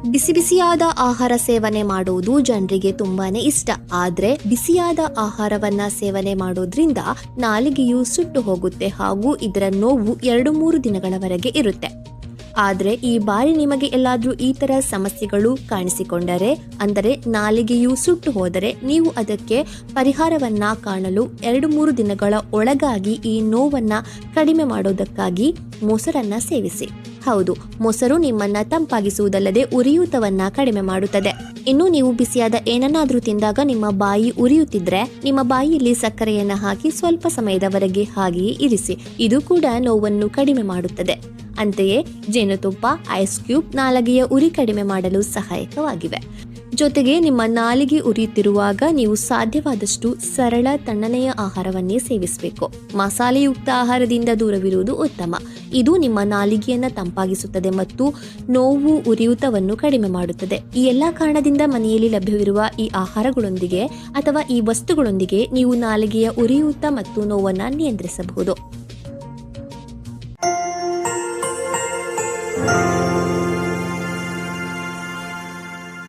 ಬಿಸಿ ಬಿಸಿಯಾದ ಆಹಾರ ಸೇವನೆ ಮಾಡುವುದು ಜನರಿಗೆ ತುಂಬಾನೇ ಇಷ್ಟ. ಆದ್ರೆ ಬಿಸಿಯಾದ ಆಹಾರವನ್ನ ಸೇವನೆ ಮಾಡೋದ್ರಿಂದ ನಾಲಿಗೆಯು ಸುಟ್ಟು ಹೋಗುತ್ತೆ ಹಾಗೂ ಇದರ ನೋವು 2-3 ದಿನಗಳವರೆಗೆ ಇರುತ್ತೆ. ಆದ್ರೆ ಈ ಬಾರಿ ನಿಮಗೆ ಎಲ್ಲಾದ್ರೂ ಈ ತರ ಸಮಸ್ಯೆಗಳು ಕಾಣಿಸಿಕೊಂಡರೆ, ಅಂದರೆ ನಾಲಿಗೆಯು ಸುಟ್ಟು ಹೋದರೆ, ನೀವು ಅದಕ್ಕೆ ಪರಿಹಾರವನ್ನ ಕಾಣಲು 2-3 ದಿನಗಳ ಒಳಗಾಗಿ ಈ ನೋವನ್ನ ಕಡಿಮೆ ಮಾಡೋದಕ್ಕಾಗಿ ಮೊಸರನ್ನ ಸೇವಿಸಿ. ಹೌದು, ಮೊಸರು ನಿಮ್ಮನ್ನ ತಂಪಾಗಿಸುವುದಲ್ಲದೆ ಉರಿಯೂತವನ್ನ ಕಡಿಮೆ ಮಾಡುತ್ತದೆ. ಇನ್ನು ನೀವು ಬಿಸಿಯಾದ ಏನನ್ನಾದ್ರೂ ತಿಂದಾಗ ನಿಮ್ಮ ಬಾಯಿ ಉರಿಯುತ್ತಿದ್ರೆ, ನಿಮ್ಮ ಬಾಯಿಯಲ್ಲಿ ಸಕ್ಕರೆಯನ್ನ ಹಾಕಿ ಸ್ವಲ್ಪ ಸಮಯದವರೆಗೆ ಹಾಗೆಯೇ ಇರಿಸಿ. ಇದು ಕೂಡ ನೋವನ್ನು ಕಡಿಮೆ ಮಾಡುತ್ತದೆ. ಅಂತೆಯೇ ಜೇನುತುಪ್ಪ, ಐಸ್ ಕ್ಯೂಬ್ ನಾಲಿಗೆಯ ಉರಿ ಕಡಿಮೆ ಮಾಡಲು ಸಹಾಯಕವಾಗಿವೆ. ಜೊತೆಗೆ ನಿಮ್ಮ ನಾಲಿಗೆ ಉರಿಯುತ್ತಿರುವಾಗ ನೀವು ಸಾಧ್ಯವಾದಷ್ಟು ಸರಳ ತಣ್ಣನೆಯ ಆಹಾರವನ್ನೇ ಸೇವಿಸಬೇಕು. ಮಸಾಲೆಯುಕ್ತ ಆಹಾರದಿಂದ ದೂರವಿರುವುದು ಉತ್ತಮ. ಇದು ನಿಮ್ಮ ನಾಲಿಗೆಯನ್ನು ತಂಪಾಗಿಸುತ್ತದೆ ಮತ್ತು ನೋವು ಉರಿಯೂತವನ್ನು ಕಡಿಮೆ ಮಾಡುತ್ತದೆ. ಈ ಎಲ್ಲಾ ಕಾರಣದಿಂದ ಮನೆಯಲ್ಲಿ ಲಭ್ಯವಿರುವ ಈ ಆಹಾರಗಳೊಂದಿಗೆ ಅಥವಾ ಈ ವಸ್ತುಗಳೊಂದಿಗೆ ನೀವು ನಾಲಿಗೆಯ ಉರಿಯೂತ ಮತ್ತು ನೋವನ್ನು ನಿಯಂತ್ರಿಸಬಹುದು.